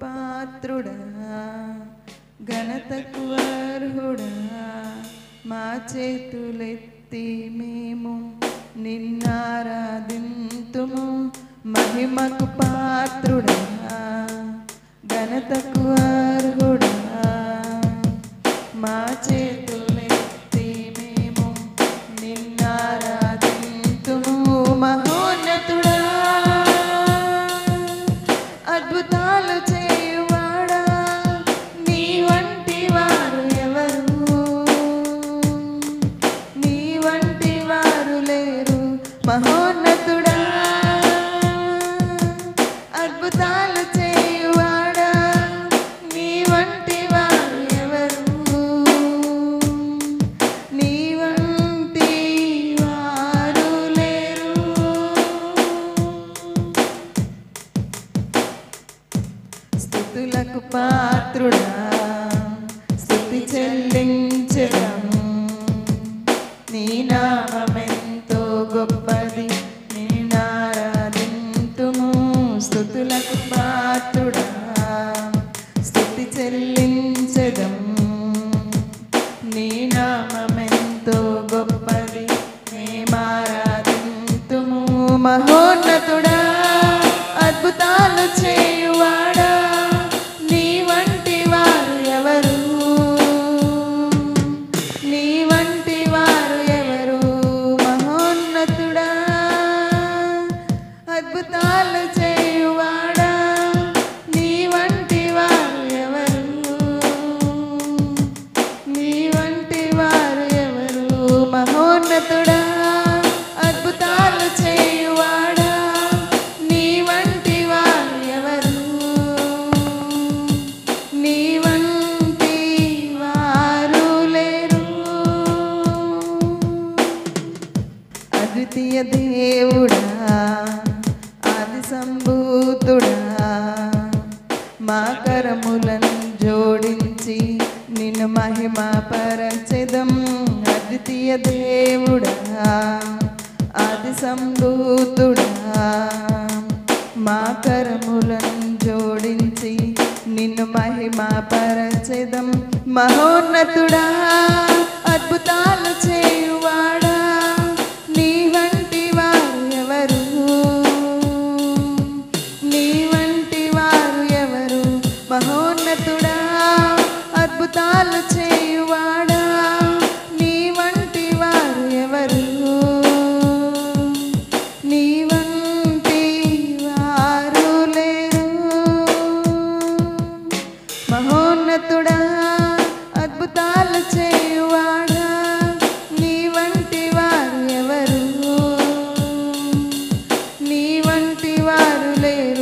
పాత్రుడా ఘనతకు అర్హుడా మా చేతులెత్తి మేము నిన్నారాధింతుము మహిమకు పాత్రుడా ఘనతకు అర్హుడా మా చేతులెత్తి మేము నిన్నారాధింతుము మహోన్నతుడా అద్భుతాలు చేయువాడా నీ వంటి వారు ఎవరు నీ వంటి వారు లేరు మహోన్నతుడా అద్భుతాలు చేయువాడా నీ వంటి వారు ఎవరు నీ వంటి వారు లేరు స్తుతులకు పాత్రుడా స్తుతి చెల్లించెదం నీ నామమెంతో గొప్పది నిన్నారాధింతుము స్తుతులకు పాత్రుడా స్తుతి చెల్లించెదం నీ నామమెంతో గొప్పది మేమారాధింతుము మహోన్నతుడా అద్భుతాలు చేయువాడా నీ వంటి వారు ఎవరు నీ వంటి వారు ఎవరు మహోన్నతుడా అద్భుతాలు చేయువాడా నీ వంటి వారు ఎవరు నీ వంటి వారు ఎవరు మహోన్నతుడా అద్భుతాలు చేయువాడా నీ వంటి వారు ఎవరు నీ వంటి వారు లేరు అద్వితీయ దేవుడా ఆది సంభూతుడా మా కరములను జోడించి నిన్ను మహిమ పరచెదం అద్వితీయ దేవుడా ఆది సంభూతుడా మా కరములను జోడించి నిన్ను మహిమ పరచెదం మహోన్నతుడా అద్భుతాలు చేయువాడా నీ వంటి వారు ఎవరు నీ వంటి వారు ఎవరు మహోన్నతుడా అద్భుతాలు చేయువాడా నీ వంటి వారు ఎవరు నీ వంటి వారు లేరు మహోన్నతుడా అద్భుతాలు చేయువాడా నీ వంటి వారు ఎవరు నీ వంటి వారు లేరు